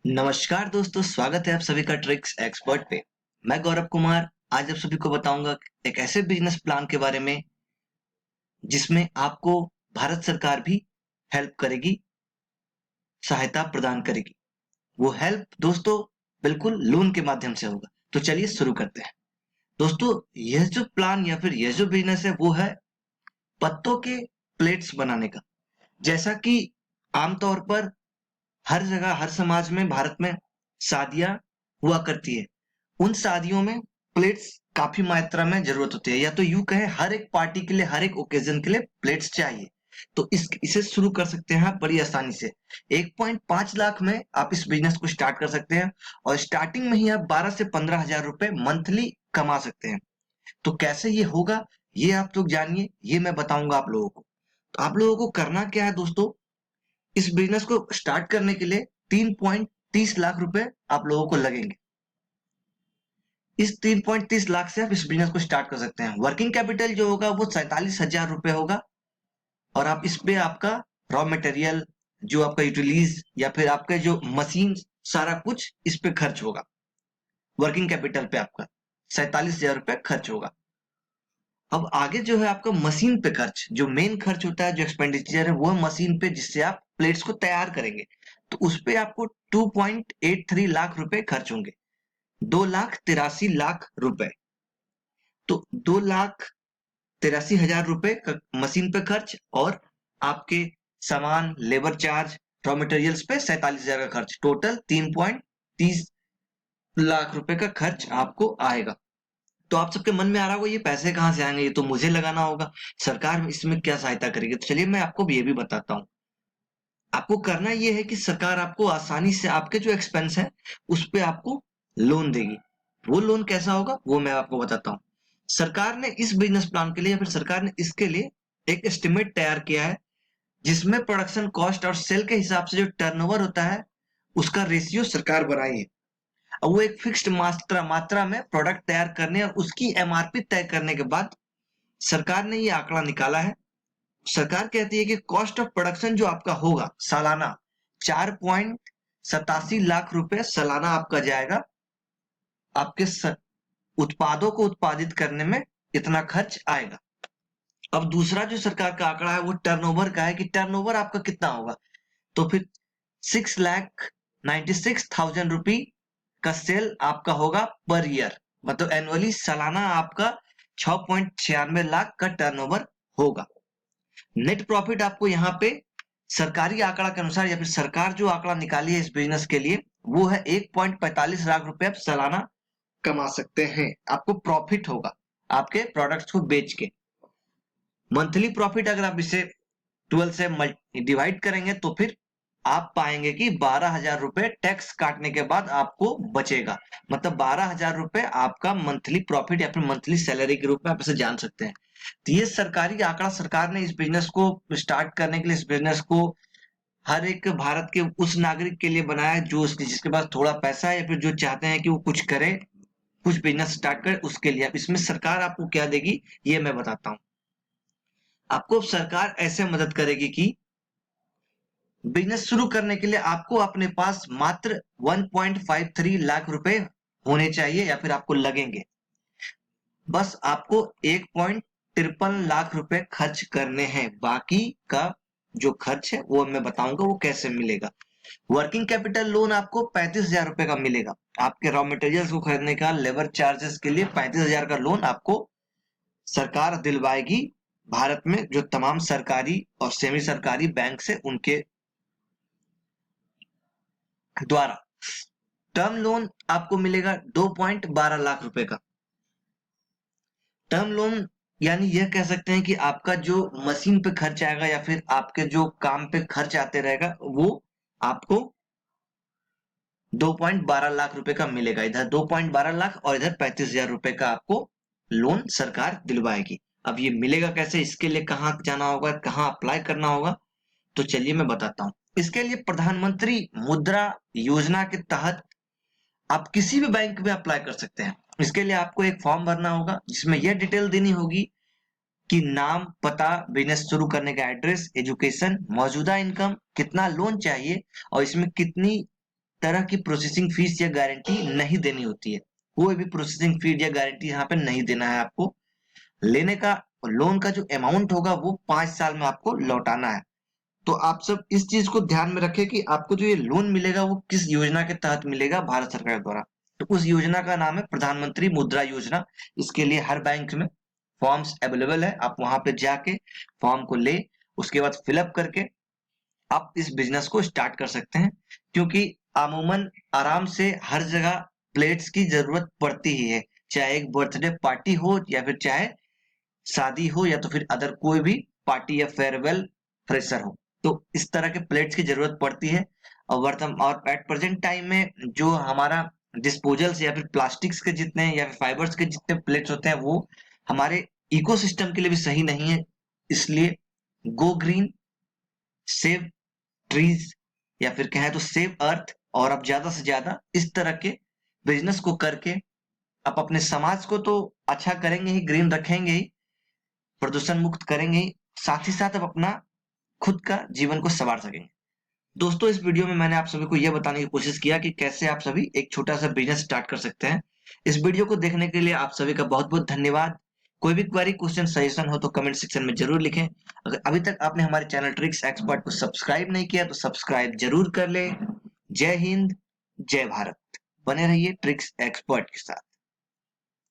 नमस्कार दोस्तों, स्वागत है आप सभी का ट्रिक्स एक्सपर्ट पे। मैं गौरव कुमार आज आप सभी को बताऊंगा एक ऐसे बिजनेस प्लान के बारे में जिसमें आपको भारत सरकार भी हेल्प करेगी, सहायता प्रदान करेगी। वो हेल्प दोस्तों बिल्कुल लोन के माध्यम से होगा। तो चलिए शुरू करते हैं। दोस्तों, यह जो प्लान या फिर यह जो बिजनेस है वो है पत्तों के प्लेट्स बनाने का। जैसा कि आमतौर पर हर जगह हर समाज में भारत में शादियां हुआ करती है। उन शादियों में प्लेट्स काफी मात्रा में जरूरत होती है, या तो यूं कहें हर एक पार्टी के लिए हर एक ओकेजन के लिए प्लेट्स चाहिए। तो इसे शुरू कर सकते हैं आप बड़ी आसानी से। 1.5 लाख में आप इस बिजनेस को स्टार्ट कर सकते हैं और स्टार्टिंग में ही आप 12 से 15 हजार रुपए मंथली कमा सकते हैं। तो कैसे ये होगा, ये आप लोग जानिए, ये मैं बताऊंगा आप लोगों को। तो आप लोगों को करना क्या है दोस्तों, इस बिजनेस को स्टार्ट करने के लिए 3.30 लाख रुपए आप लोगों को लगेंगे। इस 3.30 लाख से आप इस बिजनेस को स्टार्ट कर सकते हैं। वर्किंग कैपिटल जो होगा वो 47 हजार रुपए होगा और आप इस पे आपका रॉ मटेरियल, जो आपका यूटिलिटीज या फिर आपके जो मशीन, सारा कुछ इस पे खर्च होगा। वर्किंग कैपिटल पे आपका 47 हजार रुपए खर्च होगा। अब आगे जो है आपका मशीन पे खर्च, जो मेन खर्च होता है, जो एक्सपेंडिचर है वो मशीन पे, जिससे आप प्लेट्स को तैयार करेंगे। तो उस पे आपको 2.83 लाख रुपए खर्च होंगे। 2,83,00,000 रुपए। तो 2,83,000 रुपए का मशीन पे खर्च और आपके सामान, लेबर चार्ज, रॉ मटेरियल्स पे 47 हजार का खर्च, टोटल 3.30 लाख रुपए का खर्च आपको आएगा। तो आप सबके मन में आ रहा होगा ये पैसे कहाँ से आएंगे, ये तो मुझे लगाना होगा, सरकार इसमें क्या सहायता करेगी। तो चलिए मैं आपको ये भी बताता हूँ। आपको करना ये है कि सरकार आपको आसानी से आपके जो एक्सपेंस है उस पे आपको लोन देगी। वो लोन कैसा होगा वो मैं आपको बताता हूँ। सरकार ने इस बिजनेस प्लान के लिए या फिर सरकार ने इसके लिए एक एस्टिमेट तैयार किया है, जिसमें प्रोडक्शन कॉस्ट और सेल के हिसाब से जो टर्नओवर होता है उसका रेशियो सरकार बनाई है। और वो एक फिक्स्ड मात्रा मात्रा में प्रोडक्ट तैयार करने और उसकी एमआरपी तय करने के बाद सरकार ने ये आंकड़ा निकाला है। सरकार कहती है कि कॉस्ट ऑफ प्रोडक्शन जो आपका होगा सालाना 4.87 लाख रुपए सालाना आपका जाएगा। आपके उत्पादों को उत्पादित करने में इतना खर्च आएगा। अब दूसरा जो सरकार का आंकड़ा है वो टर्नओवर का है, कि टर्नओवर आपका कितना होगा। तो फिर 6,96,000 रुपी का सेल आपका होगा पर ईयर, मतलब एनुअली सालाना आपका 6.96 लाख का टर्नओवर होगा। नेट प्रॉफिट आपको यहाँ पे सरकारी आंकड़ा के अनुसार या फिर सरकार जो आंकड़ा निकाली है इस बिजनेस के लिए वो है 1.45 लाख रुपए आप सालाना कमा सकते हैं। आपको प्रॉफिट होगा आपके प्रोडक्ट्स को बेच के। मंथली प्रॉफिट अगर आप इसे 12 से डिवाइड करेंगे तो फिर आप पाएंगे कि 12 हजार रुपए टैक्स काटने के बाद आपको बचेगा। मतलब 12 हजार रुपए आपका मंथली प्रॉफिट या फिर मंथली सैलरी के रूप में आप इसे जान सकते हैं। तो ये सरकारी आंकड़ा सरकार ने इस बिजनेस को स्टार्ट करने के लिए, इस बिजनेस को हर एक भारत के उस नागरिक के लिए बनाया है जो जिसके पास थोड़ा पैसा है या फिर जो चाहते हैं कि वो कुछ करे, कुछ बिजनेस स्टार्ट करे, उसके लिए। अब इसमें सरकार आपको क्या देगी ये मैं बताता हूँ। आपको सरकार ऐसे मदद करेगी कि बिजनेस शुरू करने के लिए आपको अपने पास मात्र 1.53 लाख रुपए होने चाहिए या फिर आपको लगेंगे। बस आपको 1.53 लाख रुपए खर्च करने हैं। बाकी का जो खर्च है वो मैं बताऊंगा वो कैसे मिलेगा। वर्किंग कैपिटल लोन आपको 35 हजार रुपए का मिलेगा। आपके रॉ मटेरियल्स को खरीदने का, लेबर चार्जेस के लिए 35 हजार का लोन आपको सरकार दिलवाएगी। भारत में जो तमाम सरकारी और सेमी सरकारी बैंक से उनके द्वारा टर्म लोन आपको मिलेगा 2.12 लाख रुपए का। टर्म लोन यानी यह कह सकते हैं कि आपका जो मशीन पे खर्च आएगा या फिर आपके जो काम पे खर्च आते रहेगा वो आपको 2.12 लाख रुपए का मिलेगा। इधर 2.12 लाख और इधर 35 हजार रुपए का आपको लोन सरकार दिलवाएगी। अब ये मिलेगा कैसे, इसके लिए कहाँ जाना होगा, कहाँ अप्लाई करना होगा, तो चलिए मैं बताता हूँ। इसके लिए प्रधानमंत्री मुद्रा योजना के तहत आप किसी भी बैंक में अप्लाई कर सकते हैं। इसके लिए आपको एक फॉर्म भरना होगा जिसमें यह डिटेल देनी होगी कि नाम, पता, बिजनेस शुरू करने का एड्रेस, एजुकेशन, मौजूदा इनकम, कितना लोन चाहिए और इसमें कितनी तरह की प्रोसेसिंग फीस या गारंटी नहीं देनी होती है। कोई भी प्रोसेसिंग फीस या गारंटी यहाँ पे नहीं देना है आपको। लेने का लोन का जो अमाउंट होगा वो 5 साल में आपको लौटाना है। तो आप सब इस चीज को ध्यान में रखें कि आपको जो ये लोन मिलेगा वो किस योजना के तहत मिलेगा भारत सरकार द्वारा। तो उस योजना का नाम है प्रधानमंत्री मुद्रा योजना। इसके लिए हर बैंक में फॉर्म्स अवेलेबल है, आप वहां पे जाके फॉर्म को ले उसके बाद फिलअप करके आप इस बिजनेस को स्टार्ट कर सकते हैं। क्योंकि अमूमन आराम से हर जगह प्लेट्स की जरूरत पड़ती ही है, चाहे एक बर्थडे पार्टी हो या फिर चाहे शादी हो या तो फिर अदर कोई भी पार्टी या फेयरवेल फ्रेशर हो, तो इस तरह के प्लेट्स की जरूरत पड़ती है। और वर्तमान और एट प्रेजेंट टाइम में जो हमारा डिस्पोजल्स या फिर प्लास्टिक्स के जितने या फिर फाइबर्स के जितने प्लेट्स होते हैं वो हमारे इकोसिस्टम के लिए भी सही नहीं है। इसलिए गो ग्रीन, सेव ट्रीज या फिर कहें तो सेव अर्थ, और आप ज्यादा से ज्यादा इस तरह के बिजनेस को करके आप अपने समाज को तो अच्छा करेंगे ही, ग्रीन रखेंगे ही, प्रदूषण मुक्त करेंगे ही, साथ ही साथ आप अपना खुद का जीवन को संवार सकेंगे। दोस्तों, इस वीडियो में मैंने आप सभी को यह बताने की कोशिश किया कि कैसे आप सभी एक छोटा सा बिजनेस स्टार्ट कर सकते हैं। इस वीडियो को देखने के लिए आप सभी का बहुत बहुत धन्यवाद। कोई भी क्वेरी, क्वेश्चन, सजेशन हो तो कमेंट सेक्शन में जरूर लिखें। अगर अभी तक आपने हमारे चैनल ट्रिक्स एक्सपर्ट को सब्सक्राइब नहीं किया तो सब्सक्राइब जरूर कर ले। जय हिंद, जय भारत। बने रहिए ट्रिक्स एक्सपर्ट के साथ।